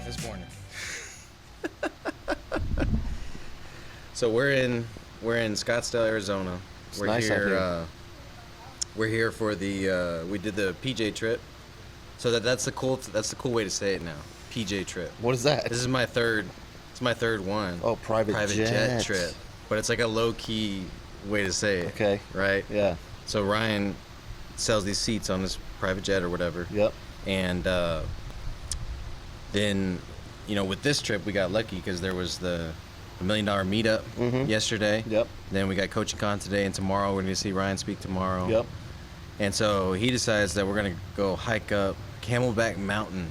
out this morning. So we're in Scottsdale, Arizona. It's nice out here. We're here for the we did the PJ trip. So that's the cool way to say it now. PJ trip. What is that? This is my third. It's my third one. Oh, private jet trip. But it's like a low key way to say it. Okay. Right? Yeah. So Ryan sells these seats on this private jet or whatever. Yep. And then, with this trip, we got lucky because there was the $1 million meetup yesterday. Yep. Then we got Coaching Con today, and tomorrow we're going to see Ryan speak tomorrow. Yep. And so he decides that we're going to go hike up Campbell Mountain.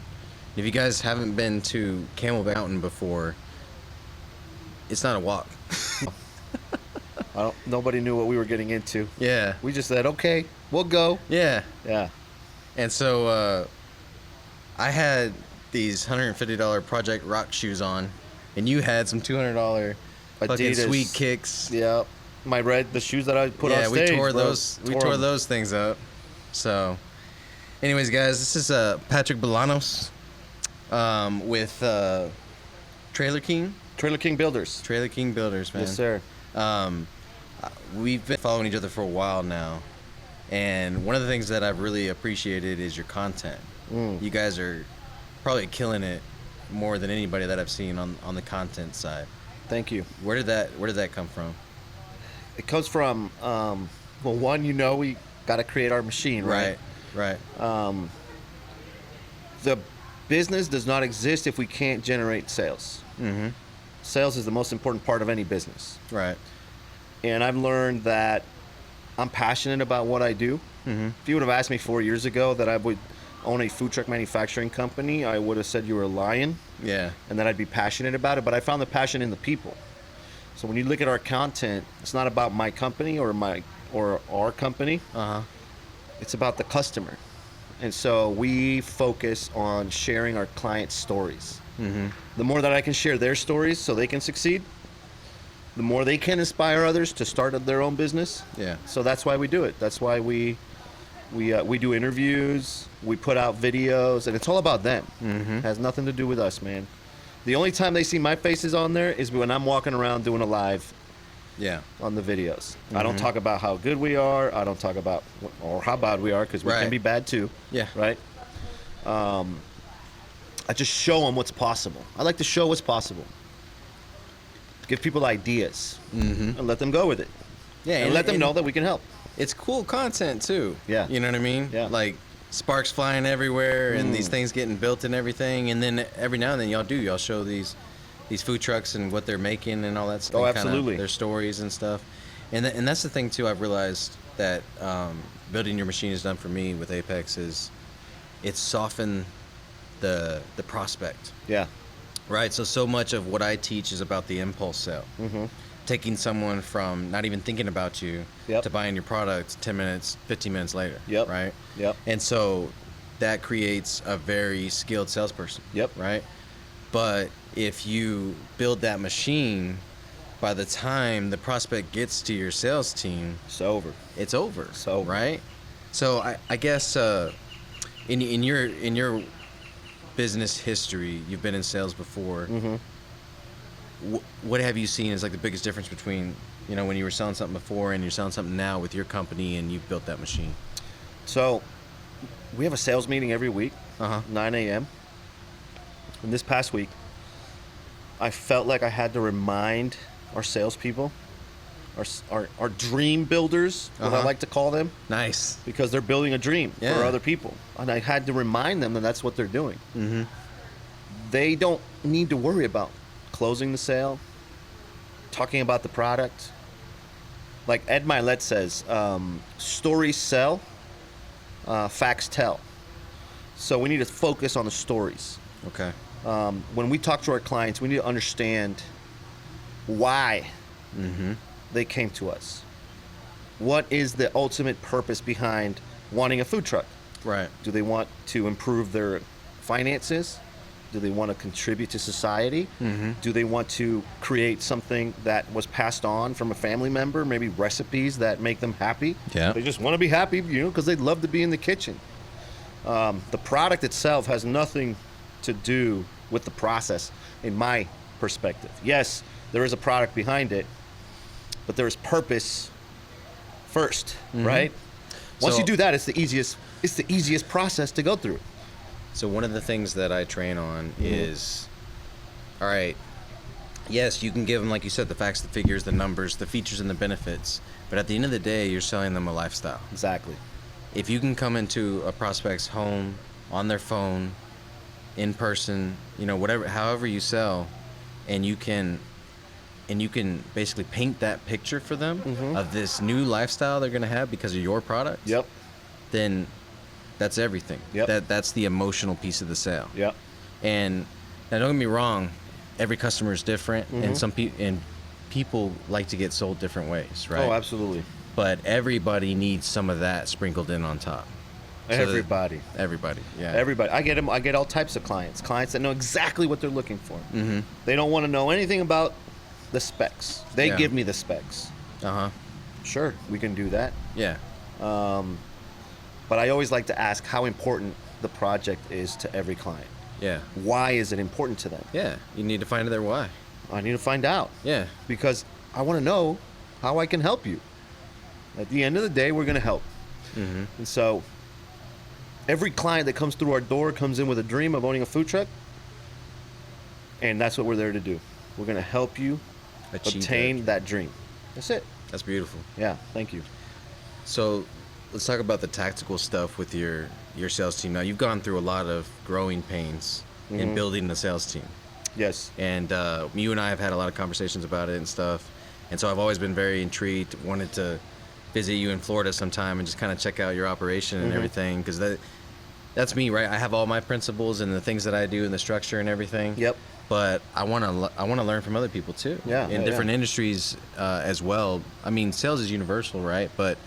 If you guys haven't been to Campbell Mountain before, it's not a walk. Nobody knew what we were getting into. Yeah. We just said, okay, we'll go. Yeah. Yeah. And so I had these $150 Project Rock shoes on, and you had some $200 fucking Sweet Kicks. Yeah. The shoes that I put on stage. Yeah, we tore those things up. So, anyways, guys, this is Patrick Bolanos with Trailer King. Trailer King Builders. Trailer King Builders, man. Yes, sir. We've been following each other for a while now, and one of the things that I've really appreciated is your content. You guys are probably killing it more than anybody that I've seen on the content side. Thank you. Where did that come from? It comes from one, we got to create our machine, right? Right. The business does not exist if we can't generate sales. Mm-hmm. Sales is the most important part of any business. Right. And I've learned that I'm passionate about what I do. Mm-hmm. If you would have asked me 4 years ago that I would own a food truck manufacturing company, I would have said you were lying. Yeah. And that I'd be passionate about it. But I found the passion in the people. So when you look at our content, it's not about my company or our company. Uh-huh. It's about the customer. And so we focus on sharing our clients' stories. Mm-hmm. The more that I can share their stories so they can succeed, the more they can inspire others to start their own business. Yeah. So that's why we do it. That's why we do interviews, we put out videos, and it's all about them. Mm-hmm. It has nothing to do with us, man. The only time they see my faces on there is when I'm walking around doing a live. Yeah. On the videos. Mm-hmm. I don't talk about how good we are. I don't talk about or how bad we are, because we can be bad too. Yeah. Right. I just show them what's possible. I like to show what's possible. Give people ideas and let them go with it. Yeah. And let them know that we can help. It's cool content too. Yeah. You know what I mean? Yeah. Like sparks flying everywhere and these things getting built and everything. And then every now and then y'all show these food trucks and what they're making and all that stuff. Oh, absolutely. Their stories and stuff. And that's the thing too I've realized that building your machine has done for me with Apex is it's softened the prospect. Yeah. Right? So much of what I teach is about the impulse sale. Mm-hmm. Taking someone from not even thinking about you to buying your product 10 minutes, 15 minutes later. Yep. Right? Yep. And so that creates a very skilled salesperson. Yep. Right? But if you build that machine, by the time the prospect gets to your sales team, it's over. It's over. So right? So I guess in your business history, you've been in sales before. Mm-hmm. What have you seen as like the biggest difference between when you were selling something before and you're selling something now with your company and you've built that machine? So we have a sales meeting every week, 9 a.m. And this past week, I felt like I had to remind our salespeople, our dream builders, what I like to call them. Nice. Because they're building a dream for other people. And I had to remind them that that's what they're doing. Mm-hmm. They don't need to worry about closing the sale, talking about the product. Like Ed Milet says, stories sell, facts tell. So we need to focus on the stories. Okay. When we talk to our clients, we need to understand why they came to us. What is the ultimate purpose behind wanting a food truck? Right. Do they want to improve their finances? Do they want to contribute to society? Mm-hmm. Do they want to create something that was passed on from a family member, maybe recipes that make them happy? Yeah. They just want to be happy, because they'd love to be in the kitchen. The product itself has nothing to do with the process, in my perspective. Yes, there is a product behind it, but there is purpose first, right? Once you do that, it's the easiest process to go through. So one of the things that I train on is, all right, yes, you can give them, like you said, the facts, the figures, the numbers, the features, and the benefits. But at the end of the day, you're selling them a lifestyle. Exactly. If you can come into a prospect's home, on their phone, in person, whatever, however you sell, and you can basically paint that picture for them of this new lifestyle they're going to have because of your product. Yep. Then that's everything. Yep. That's the emotional piece of the sale. Yep. And now don't get me wrong, every customer is different, and people like to get sold different ways, right? Oh, absolutely. But everybody needs some of that sprinkled in on top. Everybody. Yeah. Everybody. I get all types of clients that know exactly what they're looking for. They don't want to know anything about the specs. They give me the specs. Sure, we can do that. Yeah. But I always like to ask how important the project is to every client. Yeah. Why is it important to them? Yeah. You need to find their why. I need to find out. Yeah. Because I want to know how I can help you. At the end of the day, we're going to help. And so every client that comes through our door comes in with a dream of owning a food truck. And that's what we're there to do. We're going to help you obtain that dream. That's it. That's beautiful. Yeah. Thank you. So let's talk about the tactical stuff with your sales team. Now, you've gone through a lot of growing pains in building the sales team. Yes. And you and I have had a lot of conversations about it and stuff. And so I've always been very intrigued, wanted to visit you in Florida sometime and just kind of check out your operation and everything. Because that's me, right? I have all my principles and the things that I do and the structure and everything. Yep. But I want to learn from other people too. Yeah. In different industries as well. I mean, sales is universal, right? But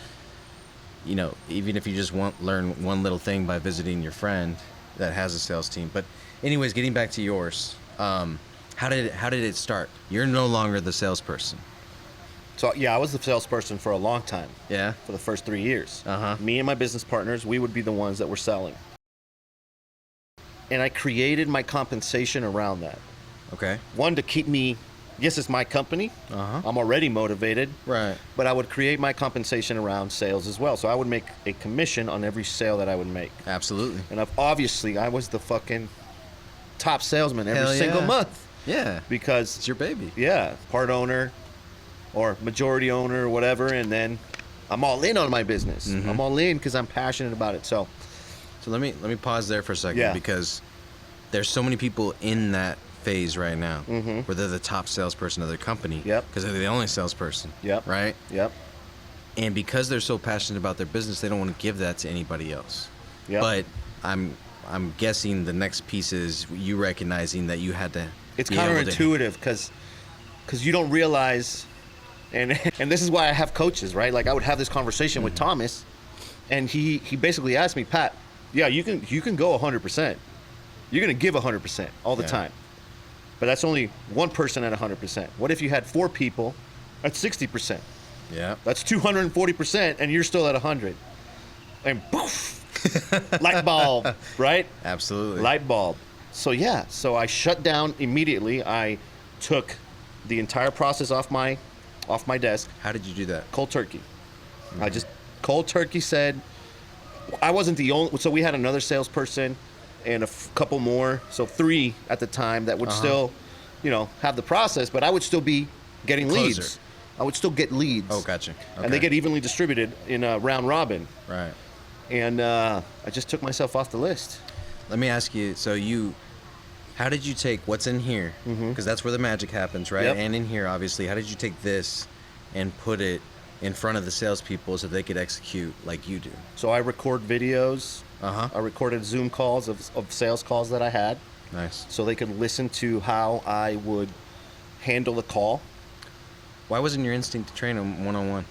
even if you just learn one little thing by visiting your friend that has a sales team. But anyways, getting back to yours, how did it start? You're no longer the salesperson. So yeah, I was the salesperson for a long time. Yeah. For the first 3 years. Uh-huh. Me and my business partners, we would be the ones that were selling. And I created my compensation around that. Okay. One, to keep me, yes, it's my company. I'm already motivated. Right. But I would create my compensation around sales as well. So I would make a commission on every sale that I would make. Absolutely. And I was the fucking top salesman every single month. Yeah. Because it's your baby. Yeah. Part owner or majority owner or whatever. And then I'm all in on my business. I'm all in because I'm passionate about it. So let me pause there for a second because there's so many people in that phase right now where they're the top salesperson of their company because they're the only salesperson. Right? Yep. And because they're so passionate about their business, they don't want to give that to anybody else. But I'm guessing the next piece is you recognizing that you had to. It's counterintuitive because you don't realize, and this is why I have coaches, right? Like I would have this conversation with Thomas, and he basically asked me, Pat, yeah, you can go 100%. You're gonna give 100% all the time, but that's only one person at 100%. What if you had 4 people at 60%? Yeah, that's 240%, and you're still at 100. And poof, light bulb, right? Absolutely, light bulb. So I shut down immediately. I took the entire process off my desk. How did you do that? Cold turkey. I just cold turkey said. I wasn't the only. So we had another salesperson and a couple more. So 3 at the time that would still, have the process, but I would still be getting leads. I would still get leads. Oh, gotcha. Okay. And they get evenly distributed in a round robin. Right. And I just took myself off the list. Let me ask you, how did you take what's in here? Because that's where the magic happens, right? Yep. And in here, obviously, how did you take this and put it in front of the salespeople so they could execute like you do? So I record videos. I recorded Zoom calls of sales calls that I had. Nice. So they could listen to how I would handle the call. Why wasn't your instinct to train them one-on-one?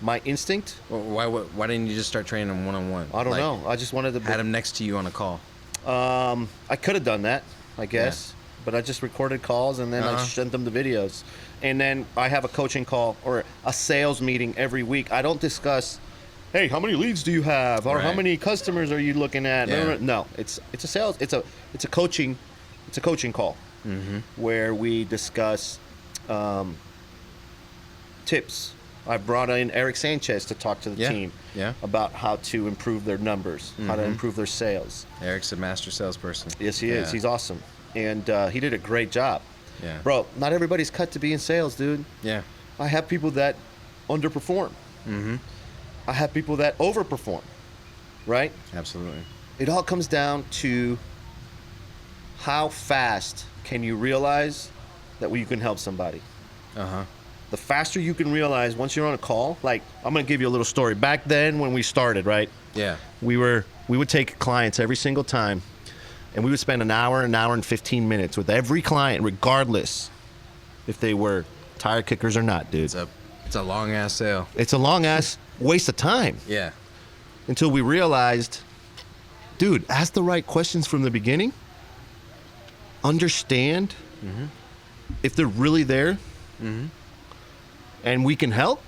My instinct? Why didn't you just start training them one-on-one? I don't know. I just wanted to... Had them next to you on a call. I could have done that, I guess. Yeah. But I just recorded calls and then I sent them the videos. And then I have a coaching call or a sales meeting every week. I don't discuss hey, how many leads do you have, or how Right. many customers are you looking at? Yeah. No, it's a sales. It's a coaching call where we discuss tips. I brought in Eric Sanchez to talk to the Yeah. team Yeah. about how to improve their numbers, how to improve their sales. Eric's a master salesperson. Yes, he is. Yeah. He's awesome, and he did a great job. Yeah. Bro, not everybody's cut to be in sales, dude. Yeah. I have people that underperform. I have people that overperform, right? Absolutely. It all comes down to how fast can you realize that you can help somebody. The faster you can realize once you're on a call, like I'm going to give you a little story. Back then when we started, right? Yeah. We would take clients every single time, and we would spend an hour and 15 minutes with every client, regardless if they were tire kickers or not, dude. It's a long ass sale. It's a long ass waste of time. Yeah. Until we realized, dude, ask the right questions from the beginning. Understand if they're really there, and we can help,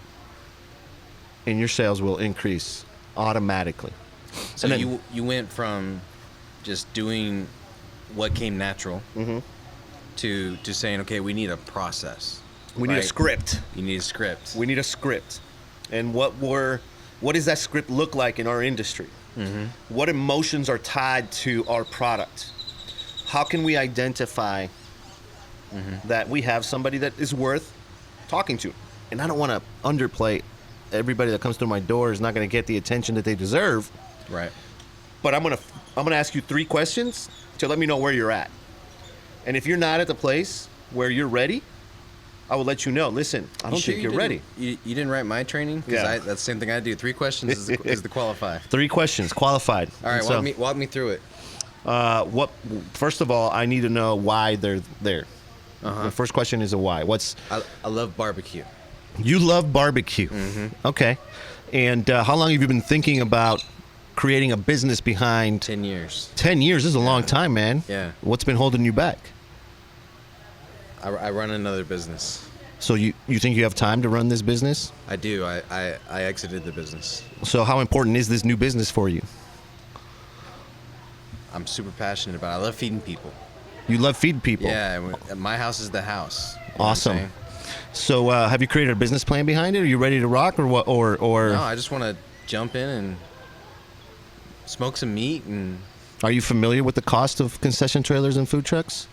and your sales will increase automatically. So And then- you went from just doing what came natural to saying, okay, we need a process. We need a right? script. You need a script. We need a script. And what does that script look like in our industry? What emotions are tied to our product? How can we identify that we have somebody that is worth talking to? And I don't want to underplay everybody that comes through my door is not going to get the attention that they deserve. Right. But I'm gonna ask you 3 questions to let me know where you're at. And if you're not at the place where you're ready, I will let you know. Listen, I don't think you're ready. You didn't write my training? Because Yeah. that's the same thing I do. 3 questions is the qualify. 3 questions, qualified. All right, And so, walk me through it. First of all, I need to know why they're there. The first question is a why. I love barbecue. You love barbecue. Okay. And how long have you been thinking about creating a business behind? 10 years. 10 years is a long time, man. Yeah. What's been holding you back? I run another business. So you think you have time to run this business? I do. I exited the business. So how important is this new business for you? I'm super passionate about it. I love feeding people. You love feeding people. Yeah, my house is the house. You know what I'm Awesome. saying? So have you created a business plan behind it? Are you ready to rock or what? Or No, I just want to jump in and smoke some meat and are you familiar with the cost of concession trailers and food trucks?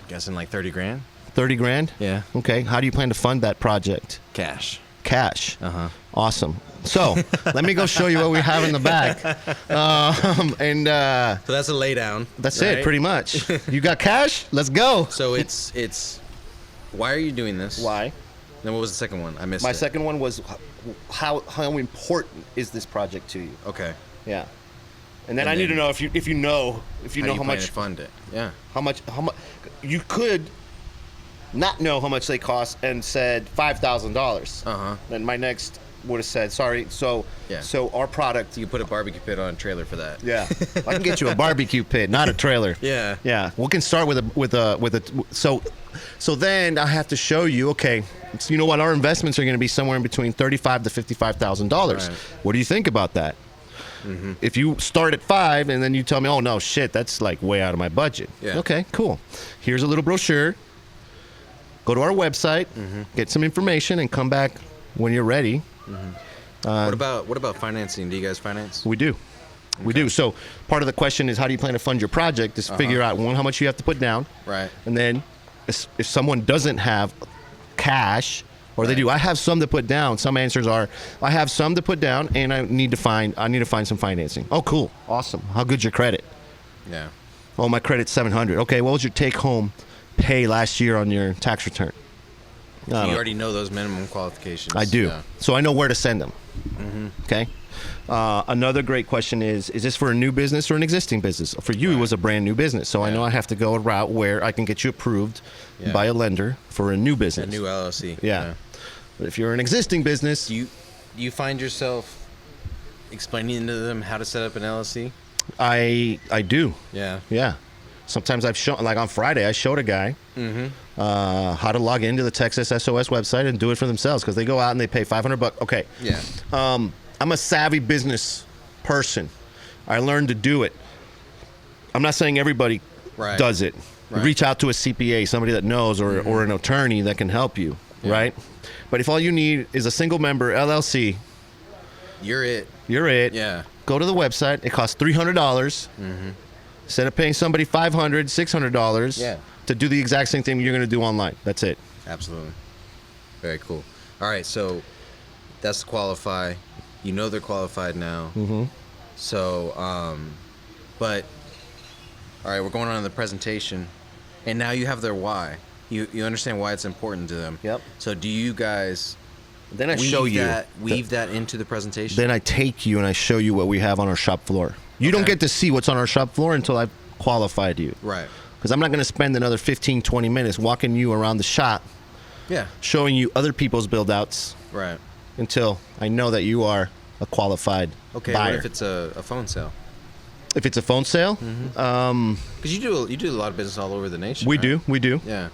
guessing like 30 grand. 30 grand? Yeah. Okay. How do you plan to fund that project? Cash. Cash. Uh-huh. Awesome. So let me go show you what we have in the back. So that's a lay down. That's right? it, pretty much. You got cash? Let's go. So it's why are you doing this? Why? Then what was the second one? I missed My it. second one was how important is this project to you? Okay. Yeah. And then And I need to then- know if you know How do you how plan much to fund it? Yeah. how much you could not know how much they cost and said $5,000. Uh-huh. Then my next would have said sorry. So Yeah. so our product. You can put a barbecue pit on a trailer for that. Yeah, I can get you a barbecue pit, not a trailer. Yeah. Yeah, we can start with a. So then I have to show you. Okay, so you know what? Our investments are going to be somewhere in between $35,000 to $55,000. Right. What do you think about that? If you start at 5 and then you tell me, oh no, shit, that's like way out of my budget. Yeah. Okay, cool. Here's a little brochure. Go to our website, get some information, and come back when you're ready. What about financing? Do you guys finance? We do. We do. So part of the question is how do you plan to fund your project is figure out, one, how much you have to put down. Right. And then if someone doesn't have cash, or they Right. do, I have some to put down. Some answers are, I have some to put down and I need to find some financing. Oh, cool. Awesome. How good's your credit? Yeah. Oh, my credit's 700. Okay, what was your take home pay last year on your tax return? I You don't know. already know those minimum qualifications. I do. Yeah. So I know where to send them. Okay. Another great question is this for a new business or an existing business? For you, it was a brand new business. So I Yeah. know I have to go a route where I can get you approved Yeah. by a lender for a new A business. new LLC. Yeah. But if you're an existing business, Do you find yourself explaining to them how to set up an LLC? I do. Yeah. Yeah. Sometimes I've shown, like on Friday, I showed a guy how to log into the Texas SOS website and do it for themselves because they go out and they pay $500. Okay. Yeah. I'm a savvy business person. I learned to do it. I'm not saying everybody does it. Right. Reach out to a CPA, somebody that knows, or an attorney that can help you, right? But if all you need is a single member LLC, you're it. You're it. Yeah. Go to the website. It costs $300. Instead of paying somebody $500, $600 to do the exact same thing you're going to do online. That's it. Absolutely. Very cool. All right, so that's qualify. You know they're qualified now. So, but, all right, we're going on to the presentation, and now you have their why. You understand why it's important to them. Yep. So do you guys then I show you weave that into the presentation? Then I take you and I show you what we have on our shop floor. You don't get to see what's on our shop floor until I've qualified you. Right. Because I'm not going to spend another 15, 20 minutes walking you around the shop. Yeah. Showing you other people's build outs. Right. Until I know that you are a qualified buyer. What if it's a phone sale? If it's a phone sale, because you do a lot of business all over the nation. We right? do. Yeah.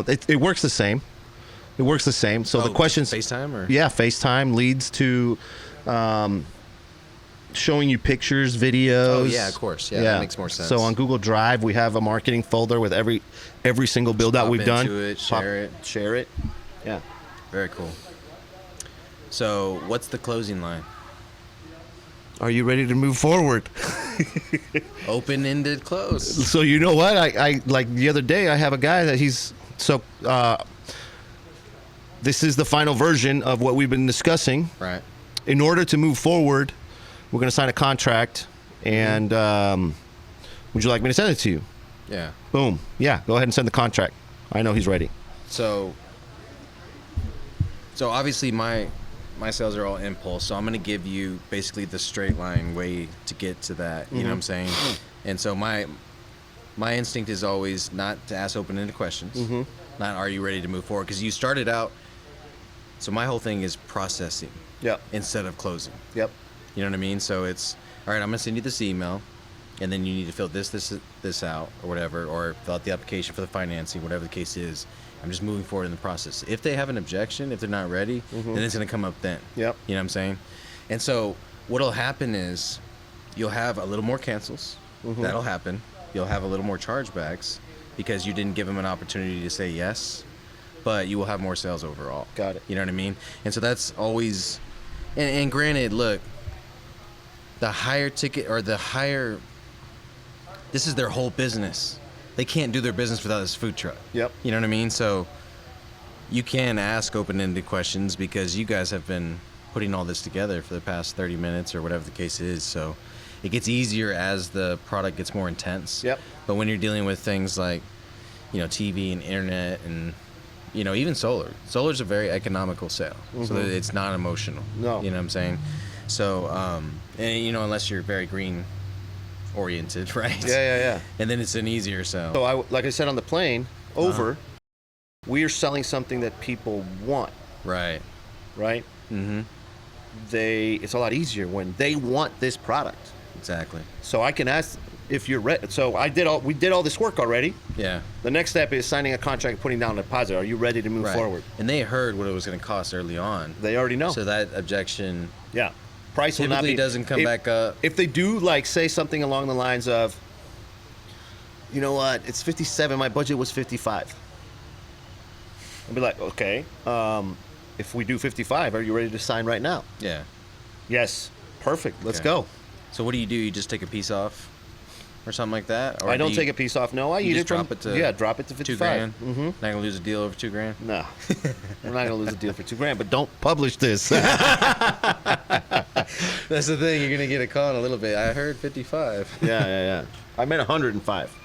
It works the same. It works the same. So the questions. FaceTime or FaceTime leads to showing you pictures, videos. Oh yeah, of course. Yeah, that makes more sense. So on Google Drive, we have a marketing folder with every single build out we've done. Share it. Yeah. Very cool. So what's the closing line? Are you ready to move forward? Open-ended close. So you know what? I like the other day I have a guy that this is the final version of what we've been discussing. Right. In order to move forward, we're going to sign a contract, and would you like me to send it to you? Yeah. Boom. Yeah, go ahead and send the contract. I know he's ready. So obviously my sales are all impulse, so I'm going to give you basically the straight line way to get to that, you know what I'm saying? And so my instinct is always not to ask open-ended questions, not are you ready to move forward, because you started out, so my whole thing is processing instead of closing. Yep. You know what I mean? So it's, all right, I'm going to send you this email, and then you need to fill this out or whatever, or fill out the application for the financing, whatever the case is. I'm just moving forward in the process. If they have an objection, if they're not ready, then it's going to come up then. Yep. You know what I'm saying? And so what'll happen is you'll have a little more cancels. That'll happen. You'll have a little more chargebacks because you didn't give them an opportunity to say yes, but you will have more sales overall. Got it. You know what I mean? And so that's always, and granted, look, the higher ticket or the higher, this is their whole business. They can't do their business without this food truck. Yep. You know what I mean? So you can ask open-ended questions because you guys have been putting all this together for the past 30 minutes or whatever the case is. So it gets easier as the product gets more intense. Yep. But when you're dealing with things like, TV and internet and, even solar. Solar's a very economical sale. So it's not emotional. No. You know what I'm saying? So, and unless you're very green oriented, right? Yeah. And then it's an easier sell. So like I said on the plane we are selling something that people want. Right. It's a lot easier when they want this product. Exactly. So I can ask if you're ready. So we did all this work already. Yeah. The next step is signing a contract and putting down a deposit. Are you ready to move forward? And they heard what it was going to cost early on. They already know. So that objection price will not be, doesn't come back up. If they do say something along the lines of, you know what, it's 57, my budget was 55. I'll be like, okay, if we do 55, are you ready to sign right now? Yeah. Yes. Perfect. Let's go. So what do? You just take a piece off or something like that? Or I don't take a piece off. No, I eat it drop it to drop it to 55. $2,000. Not gonna lose a deal over $2,000. No, we're not gonna lose a deal for $2,000. But don't publish this. That's the thing. You're gonna get a call in a little bit. I heard 55. Yeah. I meant 105.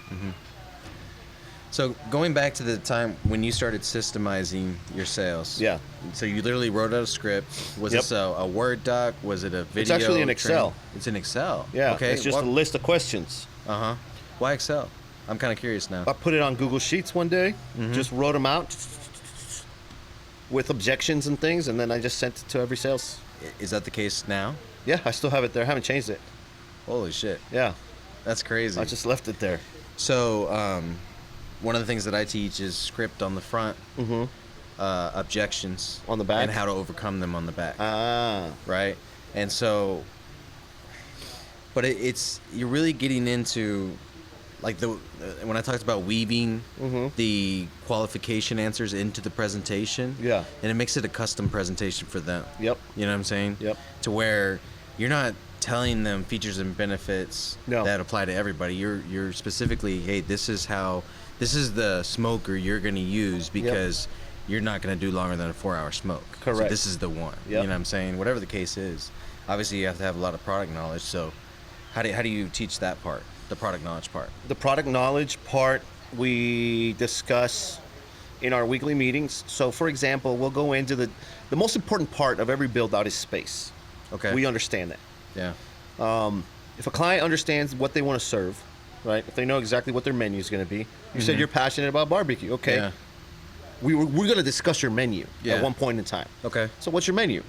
So going back to the time when you started systemizing your sales. Yeah. So you literally wrote out a script. Was this a Word doc? Was it a video? It's actually in Excel. It's in Excel. Yeah. Okay. It's just a list of questions. Why Excel? I'm kind of curious now. I put it on Google Sheets one day. Just wrote them out with objections and things, and then I just sent it to every sales. Is that the case now? Yeah, I still have it there. I haven't changed it. Holy shit. Yeah. That's crazy. I just left it there. So, one of the things that I teach is script on the front, objections on the back, and how to overcome them on the back. Right. And so, but it's you're really getting into like when I talked about weaving the qualification answers into the presentation, Yeah. and it makes it a custom presentation for them. Yep. You know what I'm saying? Yep. To where you're not telling them features and benefits that apply to everybody. You're specifically, hey, this is the smoker you're going to use because you're not going to do longer than a 4-hour smoke. Correct. So this is the one. Yep. You know what I'm saying? Whatever the case is. Obviously, you have to have a lot of product knowledge. So how do you teach that part, the product knowledge part? The product knowledge part we discuss in our weekly meetings. So, for example, we'll go into the most important part of every build out is space. Okay. We understand that. Yeah. If a client understands what they want to serve, right? If they know exactly what their menu is going to be, you said you're passionate about barbecue. Okay. Yeah. We're going to discuss your menu at one point in time. Okay. So what's your menu?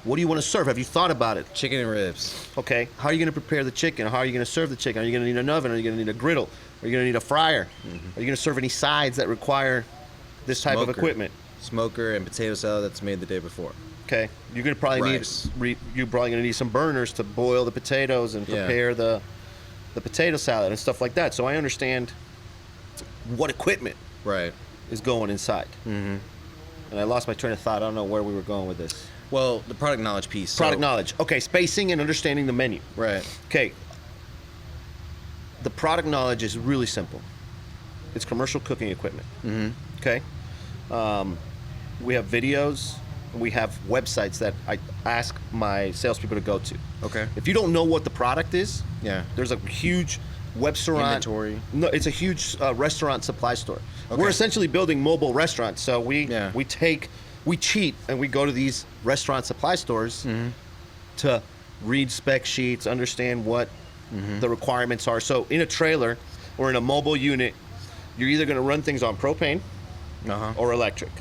What do you want to serve? Have you thought about it? Chicken and ribs. Okay. How are you going to prepare the chicken? How are you going to serve the chicken? Are you going to need an oven? Are you going to need a griddle? Are you going to need a fryer? Are you going to serve any sides that require this type of equipment? Smoker and potato salad that's made the day before. Okay. You're going to probably you're probably going to need some burners to boil the potatoes and prepare the potato salad and stuff like that. So I understand what equipment is going inside. Mm-hmm. And I lost my train of thought. I don't know where we were going with this. Well, the product knowledge piece. Product knowledge. Okay, spacing and understanding the menu. Right. Okay. The product knowledge is really simple. It's commercial cooking equipment. Mm-hmm. Okay. We have videos. We have websites that I ask my salespeople to go to. Okay. If you don't know what the product is, there's a huge restaurant inventory. No, it's a huge restaurant supply store. Okay. We're essentially building mobile restaurants. So we cheat and we go to these restaurant supply stores to read spec sheets, understand what the requirements are. So in a trailer or in a mobile unit, you're either going to run things on propane or electric.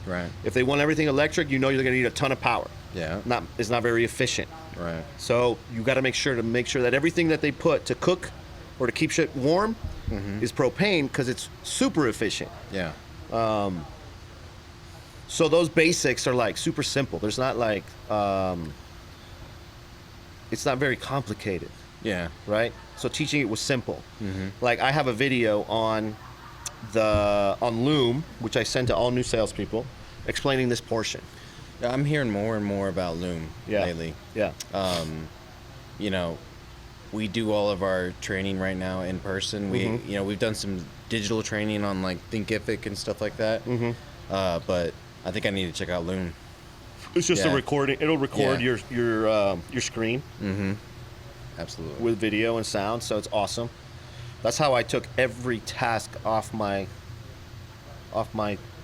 Right. If they want everything electric, you know you're going to need a ton of power. Yeah. It's not very efficient. Right. So you got to make sure that everything that they put to cook or to keep shit warm is propane because it's super efficient. Yeah. So those basics are like super simple. There's not like it's not very complicated. Yeah. Right. So teaching it was simple. Like I have a video on Loom, which I send to all new salespeople, explaining this portion. I'm hearing more and more about Loom lately. Yeah. You know, we do all of our training right now in person. We've done some digital training on like Thinkific and stuff like that. But I think I need to check out Loom. It's just a recording. It'll record your screen. Absolutely. With video and sound, so it's awesome. That's how I took every task off my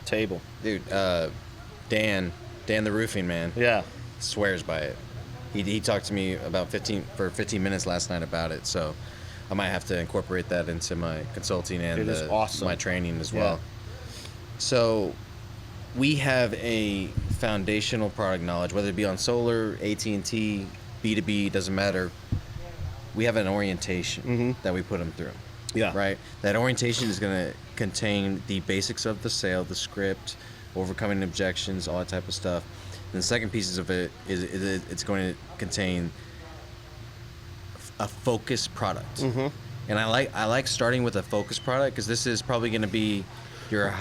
table. Dude, Dan the roofing man. Yeah. Swears by it. He talked to me about 15 minutes last night about it, so I might have to incorporate that into my consulting and my training as well. So we have a foundational product knowledge, whether it be on solar, AT&T, B2B, doesn't matter. We have an orientation that we put them through. Yeah. Right? That orientation is going to contain the basics of the sale, the script, overcoming objections, all that type of stuff. And the second piece of it is it's going to contain a focused product. And I like starting with a focused product because this is probably going to be your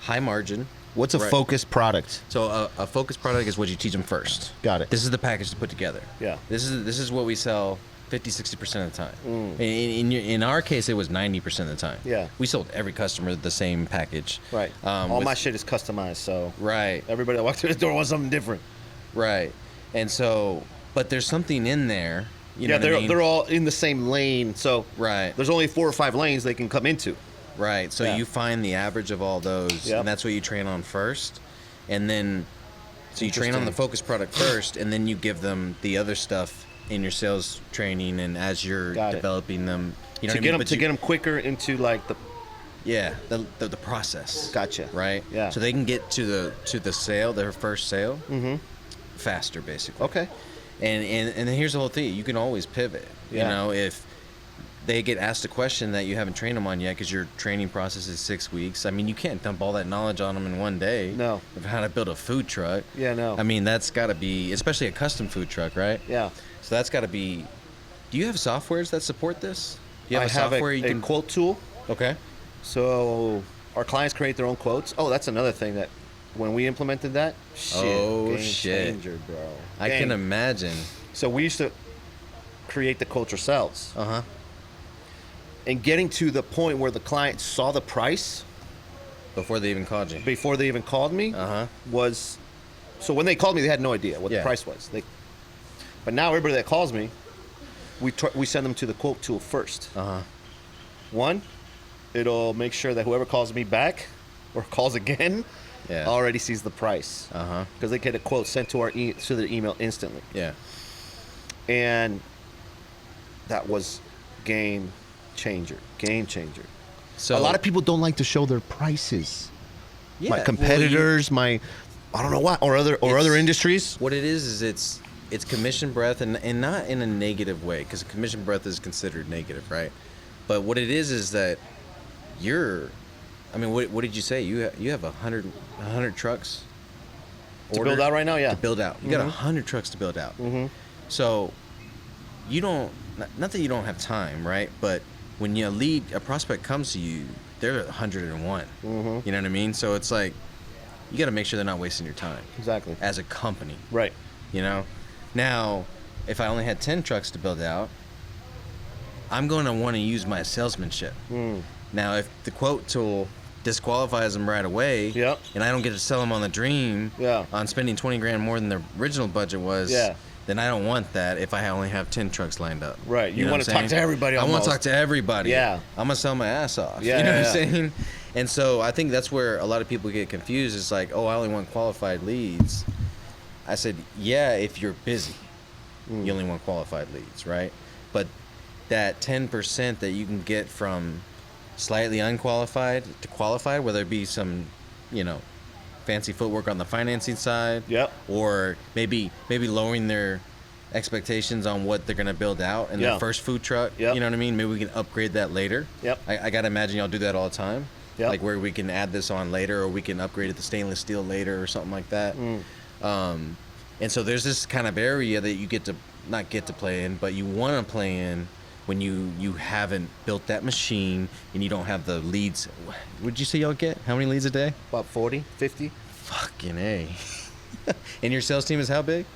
high margin. What's a focused product? So a focused product is what you teach them first. Got it. This is the package to put together. Yeah. This is what we sell 50-60% of the time. In our case, it was 90% of the time. Yeah. We sold every customer the same package. Right. All my shit is customized, so everybody that walks through the door wants something different. Right. And so, but there's something in there. You know what I mean? They're all in the same lane, so there's only 4 or 5 lanes they can come into. Right. So you find the average of all those, and that's what you train on first. And then, so you train on the focused product first, and then you give them the other stuff in your sales training and as you're developing them. You know to get them quicker into like the process. Gotcha. Right? Yeah. So they can get to the sale, their first sale, faster, basically. Okay. And then here's the whole thing. You can always pivot. You know, if they get asked a question that you haven't trained them on yet because your training process is 6 weeks. I mean, you can't dump all that knowledge on them in one day. No. Of how to build a food truck. Yeah, no. I mean, that's got to be, especially a custom food truck, right? Yeah. So that's got to be. Do you have softwares that support this? Do you have I have software a quote tool. Okay. So our clients create their own quotes. Oh, that's another thing that when we implemented that, game changer, bro. I can imagine. So we used to create the quotes ourselves. Uh-huh. And getting to the point where the client saw the price Before they even called you. before they even called me Uh-huh. was, so when they called me, they had no idea what the price was. But now everybody that calls me, we send them to the quote tool first. Uh-huh. One, it'll make sure that whoever calls me back or calls again already sees the price. Uh-huh. Because they get a quote sent to to their email instantly. Yeah. And that was game changer. So a lot of people don't like to show their prices. Yeah, My competitors, I don't know what, or other industries. What it is it's commission breath, and not in a negative way, because commission breath is considered negative, right? But what it is that what did you say? You have 100 trucks To build out right now, yeah. To build out. You got 100 trucks to build out. Mm-hmm. So you don't, not that you don't have time, right? But when a prospect comes to you, they're at 101. Mm-hmm. You know what I mean? So it's like, you got to make sure they're not wasting your time. Exactly. As a company. Right. You know? Now, if I only had 10 trucks to build out, I'm going to want to use my salesmanship. Now, if the quote tool disqualifies them right away, and I don't get to sell them on the dream, on spending 20 grand more than the original budget was, then I don't want that if I only have 10 trucks lined up. Right. You want to talk to everybody almost. I want to talk to everybody. Yeah. I'm going to sell my ass off. Yeah, you know what I'm saying? And so I think that's where a lot of people get confused. It's like, oh, I only want qualified leads. I said, yeah, if you're busy, you only want qualified leads, right? But that 10% that you can get from slightly unqualified to qualified, whether it be some, fancy footwork on the financing side, or maybe lowering their expectations on what they're going to build out in their first food truck. You know what I mean? Maybe we can upgrade that later. I got to imagine y'all do that all the time. Like where we can add this on later, or we can upgrade it to stainless steel later or something like that. And so there's this kind of area that you not get to play in, but you want to play in when you haven't built that machine and you don't have the leads. Would you say y'all get? How many leads a day? About 40, 50. Fucking A. And your sales team is how big?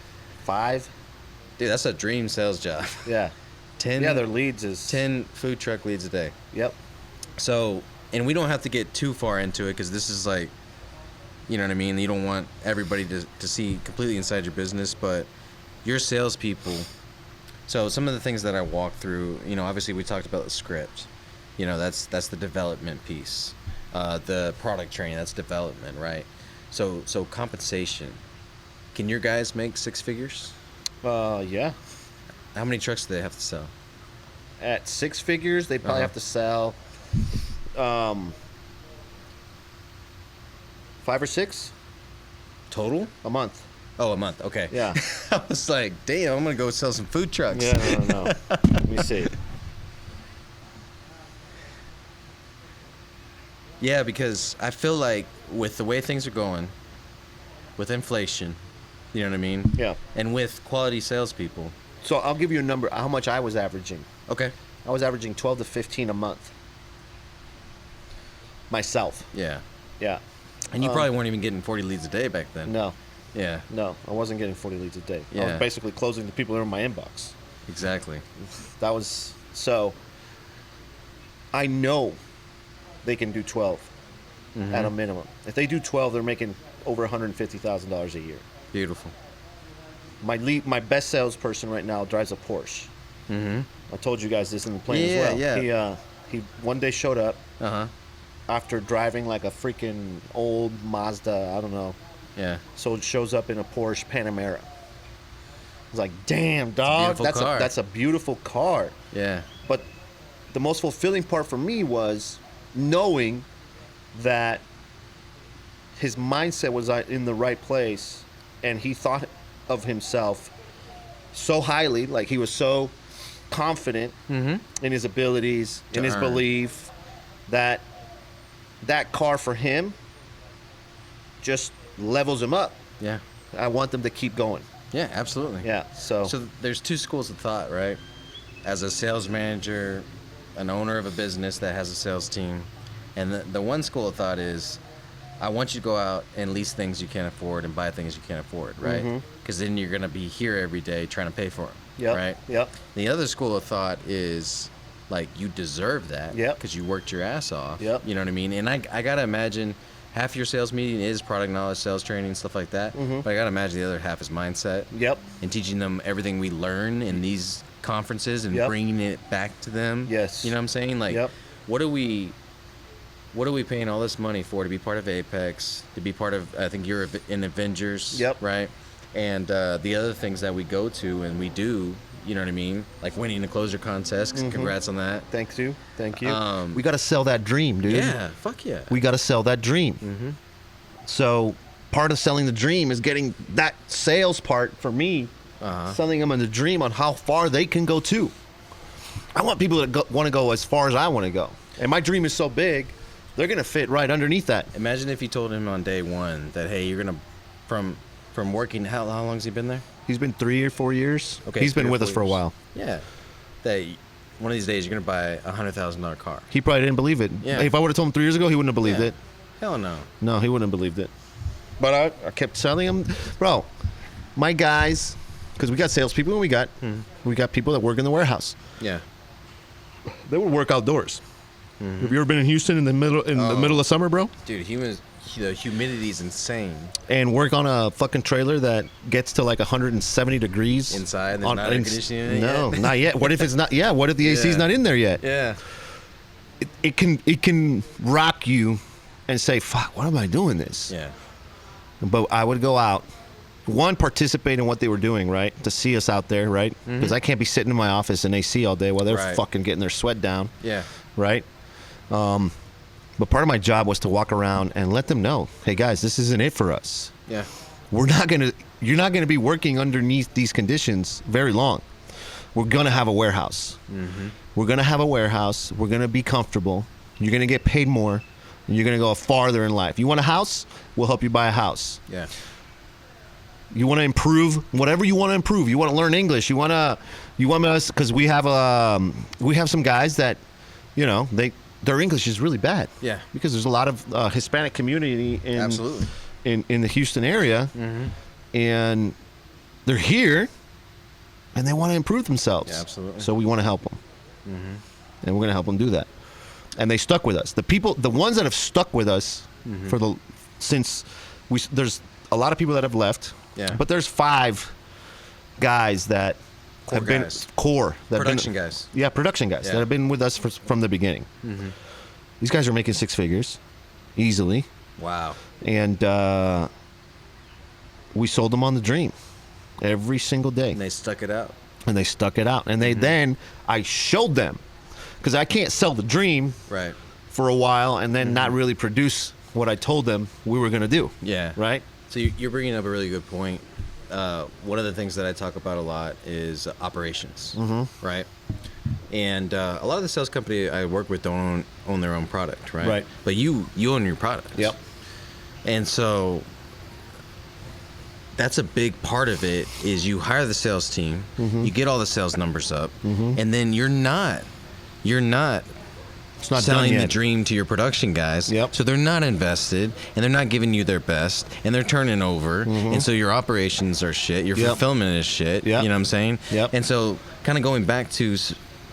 5. Dude, that's a dream sales job. Yeah. 10. Yeah, their leads is 10 food truck leads a day. Yep. So, and we don't have to get too far into it because this is like, you know what I mean? You don't want everybody to see completely inside your business, but your salespeople. So some of the things that I walk through, obviously we talked about the script. That's the development piece. The product training, that's development, right? So compensation. Can your guys make 6 figures? Yeah. How many trucks do they have to sell? At 6 figures, they probably have to sell 5 or 6 total a month. Oh, a month. Okay. Yeah. I was like, damn, I'm gonna go sell some food trucks. Yeah, no. Let me see. Yeah, because I feel like with the way things are going, with inflation, you know what I mean? Yeah. And with quality salespeople. So I'll give you a number, how much I was averaging. Okay. I was averaging 12 to 15 a month. Myself. Yeah. Yeah. And you probably weren't even getting 40 leads a day back then. No. Yeah. No, I wasn't getting 40 leads a day. Yeah. I was basically closing the people that were in my inbox. Exactly. That was, so I know they can do 12 at a minimum. If they do 12, they're making over $150,000 a year. Beautiful. My best salesperson right now drives a Porsche. I told you guys this in the plane as well. Yeah. He one day showed up after driving like a freaking old Mazda, I don't know. Yeah. So it shows up in a Porsche Panamera. I was like, damn, dog, that's a beautiful car. Yeah. But the most fulfilling part for me was knowing that his mindset was in the right place, and he thought of himself so highly, like he was so confident in his abilities, in his belief that that car for him just levels him up. Yeah. I want them to keep going. Yeah, absolutely. Yeah. So there's two schools of thought, right? As a sales manager, an owner of a business that has a sales team, and the one school of thought is, I want you to go out and lease things you can't afford and buy things you can't afford, right? Because then you're going to be here every day trying to pay for them, right? Yep. The other school of thought is, like, you deserve that because you worked your ass off. Yep. You know what I mean? And I got to imagine half your sales meeting is product knowledge, sales training, stuff like that. But I got to imagine the other half is mindset. Yep. And teaching them everything we learn in these conferences and bringing it back to them. Yes. You know what I'm saying? Like, what are we paying all this money for? To be part of Apex, to be part of, I think you're in Avengers, right? And the other things that we go to and we do, you know what I mean? Like winning the closer contest. Congrats on that. Thank you. We got to sell that dream, dude. Yeah, fuck yeah. We got to sell that dream. So part of selling the dream is getting that sales part for me, selling them on the dream on how far they can go too. I want people to want to go as far as I want to go. And my dream is so big, they're going to fit right underneath that. Imagine if you told him on day one that, hey, you're going to, from working, how long has he been there? He's been 3 or 4 years. Okay, he's been with us for a while. Yeah. That one of these days you're going to buy a $100,000 car. He probably didn't believe it. Yeah. If I would have told him 3 years ago, he wouldn't have believed it. Hell no. No, he wouldn't have believed it. But I kept selling him. Bro, my guys, because we got salespeople and we got people that work in the warehouse. Yeah. They would work outdoors. Have you ever been in Houston in the middle of summer, bro? Dude, the humidity's insane. And work on a fucking trailer that gets to like 170 degrees inside. There's not air conditioning in it No, yet? not yet. What if it's not? Yeah. What if the AC's not in there yet? Yeah. It can rock you and say, "Fuck, what am I doing this?" Yeah. But I would go out, participate in what they were doing, right? To see us out there, right? Because I can't be sitting in my office in AC all day while they're fucking getting their sweat down. Yeah. Right. But part of my job was to walk around and let them know, hey guys, this isn't it for us. Yeah. You're not gonna be working underneath these conditions very long. We're gonna have a warehouse. We're gonna have a warehouse. We're gonna be comfortable. You're gonna get paid more. And you're gonna go farther in life. You want a house? We'll help you buy a house. Yeah. You want to improve whatever you want to improve. You want to learn English. You want us because we have some guys that, you know, their English is really bad. Yeah. Because there's a lot of Hispanic community Absolutely. in the Houston area, and they're here, and they want to improve themselves. Yeah, absolutely. So we want to help them, and we're going to help them do that. And they stuck with us. The ones that have stuck with us there's a lot of people that have left. Yeah. But there's 5 guys that Core have been guys. core. Production guys. Yeah, production guys that have been with us from the beginning. These guys are making 6 figures easily. Wow. And we sold them on the dream every single day. And they stuck it out. And then I showed them, because I can't sell the dream for a while and then not really produce what I told them we were going to do. Yeah. Right? So you're bringing up a really good point. One of the things that I talk about a lot is operations, right? And a lot of the sales company I work with don't own their own product, right? Right. But you own your product. Yep. And so that's a big part of it is you hire the sales team, you get all the sales numbers up, and then you're not It's not selling done the yet. dream to your production guys. Yep. So they're not invested, and they're not giving you their best, and they're turning over, and so your operations are shit, your fulfillment is shit, you know what I'm saying? Yep. And so kind of going back to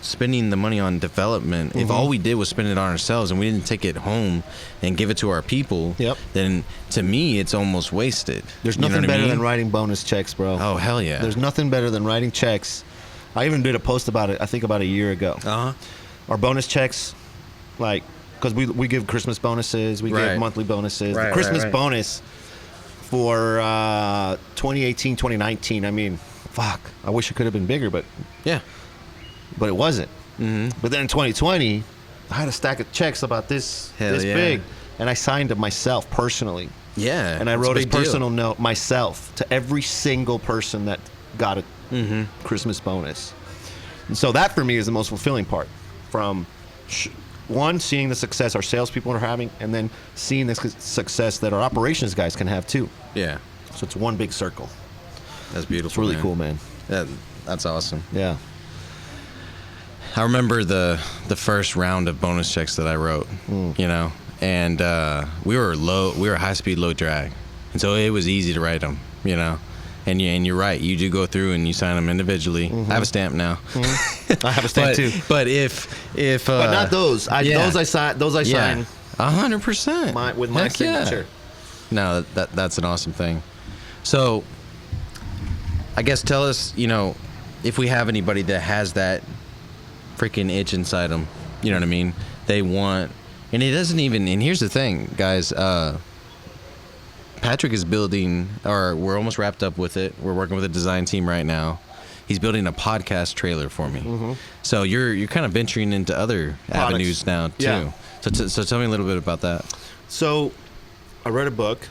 spending the money on development, if all we did was spend it on ourselves and we didn't take it home and give it to our people, then to me it's almost wasted. There's You know nothing what I better mean? than writing bonus checks, bro. Oh, hell yeah. There's nothing better than writing checks. I even did a post about it, I think about a year ago. Our bonus checks, like, because we give Christmas bonuses, we give monthly bonuses. The Christmas bonus for 2018, 2019, I mean, fuck, I wish it could have been bigger, but it wasn't. But then in 2020, I had a stack of checks about this big, and I signed them myself personally. Yeah. And I wrote a personal note myself to every single person that got a Christmas bonus. And so that for me is the most fulfilling part. From one, seeing the success our salespeople are having, and then seeing the success that our operations guys can have too. Yeah. So it's one big circle. That's beautiful. It's really cool, man. Yeah, that's awesome. Yeah. I remember the first round of bonus checks that I wrote, you know, and we were high speed, low drag, and so it was easy to write them, you know. And you're right. You do go through and you sign them individually. I have a stamp now. I have a stamp too. But if but not those. Those I sign. 100%. With my signature. No, that's an awesome thing. So, I guess tell us, you know, if we have anybody that has that freaking itch inside them. You know what I mean? They want, and it doesn't even. And here's the thing, guys. Patrick is building, or we're almost wrapped up with it. We're working with a design team right now. He's building a podcast trailer for me. So you're kind of venturing into other avenues now too. Yeah. So tell me a little bit about that. So I read a book.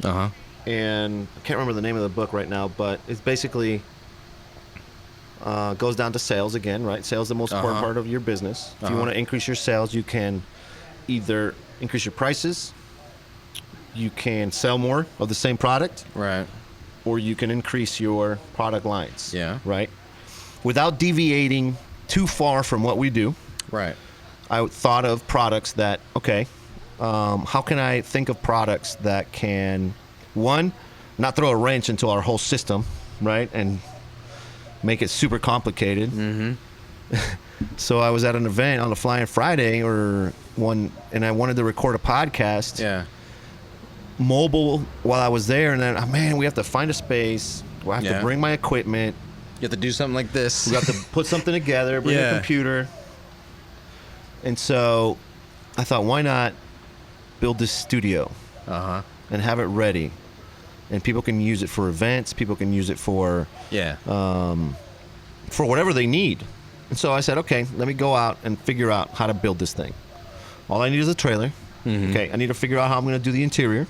Uh-huh. And I can't remember the name of the book right now, but it's basically goes down to sales again, right? Sales is the most important part of your business. If you want to increase your sales, you can either increase your prices, you can sell more of the same product, Right. or you can increase your product lines. Yeah. Right? Without deviating too far from what we do, Right. I thought of products that, how can I think of products that can, one, not throw a wrench into our whole system, right? And make it super complicated. So I was at an event on a Flying Friday and I wanted to record a podcast. Yeah. Mobile while I was there, and then, we have to find a space. I have to bring my equipment. You have to do something like this. We have to put something together, bring a computer. And so I thought, why not build this studio and have it ready? And people can use it for events. People can use it for whatever they need. And so I said, okay, let me go out and figure out how to build this thing. All I need is a trailer. Okay, I need to figure out how I'm going to do the interior.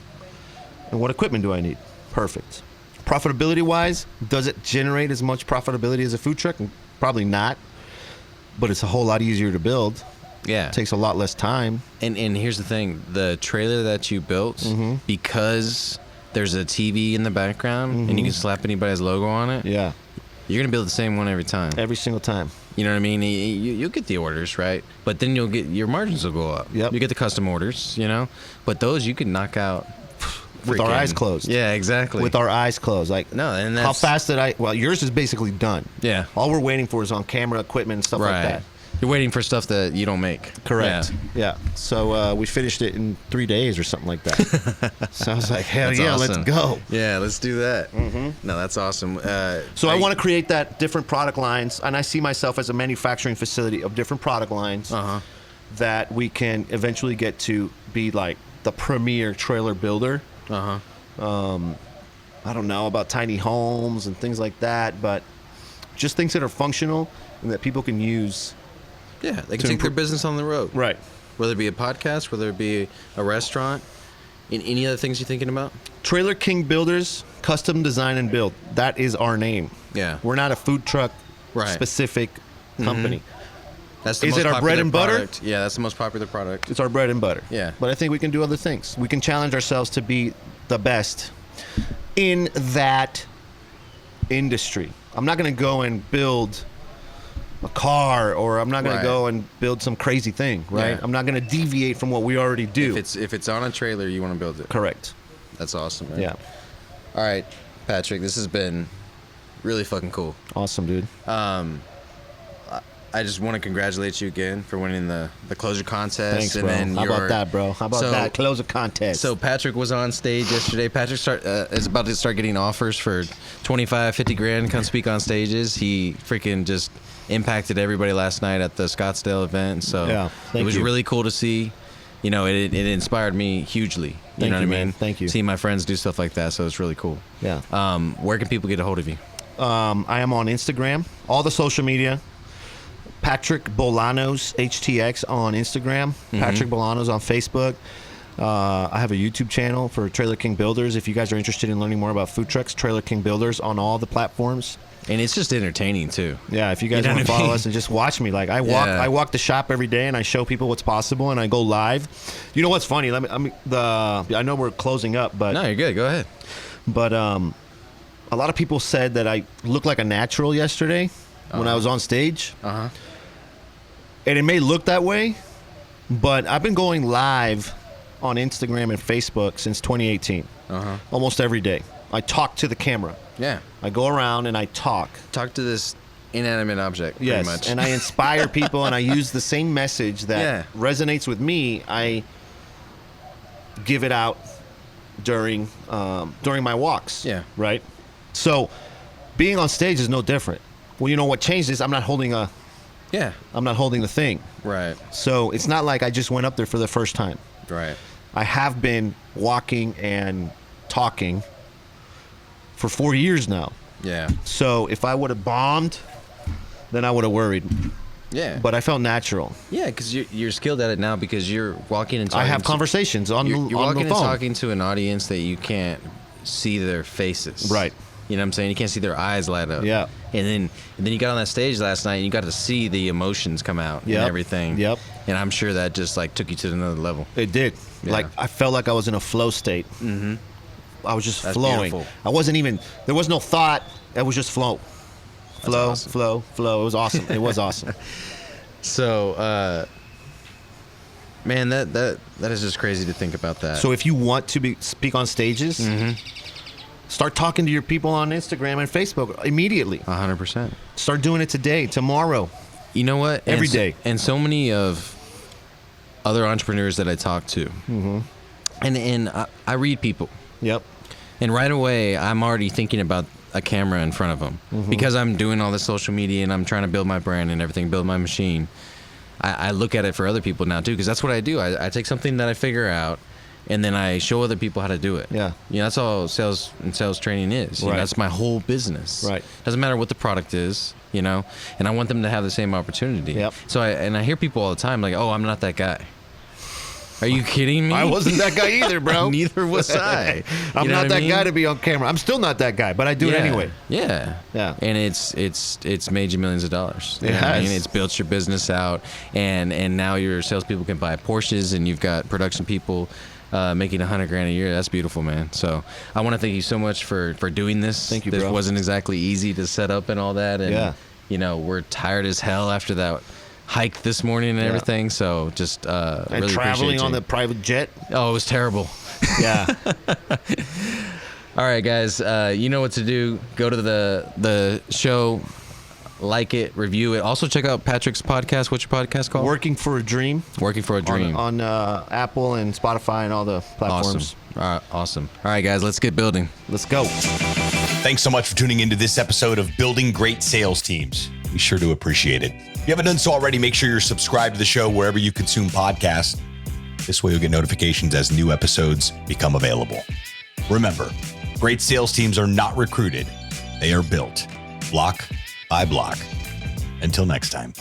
And what equipment do I need? Perfect. Profitability-wise, does it generate as much profitability as a food truck? Probably not. But it's a whole lot easier to build. Yeah. It takes a lot less time. And here's the thing. The trailer that you built, because there's a TV in the background and you can slap anybody's logo on it, Yeah. you're going to build the same one every time. Every single time. You know what I mean? You'll get the orders, right? But then your margins will go up. Yep. You get the custom orders, you know? But those you can knock out With our eyes closed. Yeah, exactly. With our eyes closed. Like, no, and how fast yours is basically done. Yeah. All we're waiting for is on camera equipment and stuff like that. You're waiting for stuff that you don't make. Correct. Yeah. So we finished it in 3 days or something like that. So I was like, hell That's yeah, awesome. let's go. Yeah, let's do that. No, that's awesome. So I want to create that different product lines, and I see myself as a manufacturing facility of different product lines that we can eventually get to be like the premier trailer builder. I don't know about tiny homes and things like that, but just things that are functional and that people can use. Yeah, they can take their business on the road. Right. Whether it be a podcast, whether it be a restaurant, any other things you're thinking about? Trailer King Builders, custom design and build. That is our name. Yeah. We're not a food truck specific company. That's the Is most it our bread and butter? product. Yeah, that's the most popular product. It's our bread and butter. Yeah. But I think we can do other things. We can challenge ourselves to be the best in that industry. I'm not going to go and build a car, or I'm not going to go and build some crazy thing, right? Yeah. I'm not going to deviate from what we already do. If it's on a trailer, you want to build it. Correct. That's awesome, man. Yeah. All right, Patrick, this has been really fucking cool. Awesome, dude. I just want to congratulate you again for winning the closure contest. Thanks, and bro. then How about that, bro? How about that closure contest? So Patrick was on stage yesterday. Patrick is about to start getting offers for 25, 50 grand. Come speak on stages. He freaking just impacted everybody last night at the Scottsdale event. So it was really cool to see. You know, it inspired me hugely. You know what I mean? Man. Thank you. Seeing my friends do stuff like that, so it's really cool. Yeah. Where can people get a hold of you? I am on Instagram, all the social media. Patrick Bolanos HTX on Instagram. Patrick Bolanos on Facebook. I have a YouTube channel for Trailer King Builders. If you guys are interested in learning more about food trucks, Trailer King Builders on all the platforms. And it's just entertaining too. Yeah, if you guys want to follow us and just watch me, like I walk the shop every day and I show people what's possible and I go live. You know what's funny? I know we're closing up, but no, you're good. Go ahead. But a lot of people said that I looked like a natural yesterday when I was on stage. And it may look that way, but I've been going live on Instagram and Facebook since 2018. Almost every day. I talk to the camera. Yeah. I go around and I talk. Talk to this inanimate object, pretty yes, much. and I inspire people, and I use the same message that resonates with me. I give it out during my walks. Yeah. Right? So being on stage is no different. Well, you know what changed is I'm not holding the thing. Right. So it's not like I just went up there for the first time. Right. I have been walking and talking for 4 years now. Yeah. So if I would have bombed, then I would have worried. Yeah. But I felt natural. Yeah, because you're skilled at it now because you're walking and talking. I have conversations on the phone. You're walking and talking to an audience that you can't see their faces. Right. You know what I'm saying? You can't see their eyes light up. Yeah. And then you got on that stage last night and you got to see the emotions come out and everything. Yep. And I'm sure that just like took you to another level. It did. Yeah. Like I felt like I was in a flow state. Mm-hmm. I was just flowing. Beautiful. I wasn't even, there was no thought. It was just flow. Flow, awesome. flow. It was awesome. It was awesome. So, man, that is just crazy to think about that. So if you want to speak on stages, start talking to your people on Instagram and Facebook immediately. 100%. Start doing it today, tomorrow. You know what? Every day. And so many of other entrepreneurs that I talk to, and I read people. Yep. And right away, I'm already thinking about a camera in front of them because I'm doing all this social media and I'm trying to build my brand and everything, build my machine. I look at it for other people now too because that's what I do. I take something that I figure out and then I show other people how to do it. Yeah. You know, that's all sales and sales training is. You know, that's my whole business. Right. Doesn't matter what the product is, you know, and I want them to have the same opportunity. Yep. So I hear people all the time like, oh, I'm not that guy. Are you kidding me? I wasn't that guy either, bro. Neither was I. I'm not that guy to be on camera. I'm still not that guy, but I do it anyway. Yeah. Yeah. And it's made you millions of dollars. It has. I mean, it's built your business out, and now your salespeople can buy Porsches, and you've got production people making $100,000 a year. That's beautiful, man. So I want to thank you so much for doing this. Thank you, This bro. wasn't exactly easy to set up and all that, and you know, we're tired as hell after that hike this morning and everything, so just and really traveling appreciate on you. the private jet. Oh, it was terrible. Yeah. All right, guys, you know what to do. Go to the show, like it, review it. Also check out Patrick's podcast. What's your podcast called? Working for a Dream. Working for a Dream. On Apple and Spotify and all the platforms. Awesome. All right, guys, let's get building. Let's go. Thanks so much for tuning into this episode of Building Great Sales Teams. We sure do appreciate it. If you haven't done so already, make sure you're subscribed to the show wherever you consume podcasts. This way you'll get notifications as new episodes become available. Remember, great sales teams are not recruited. They are built block by block. Until next time.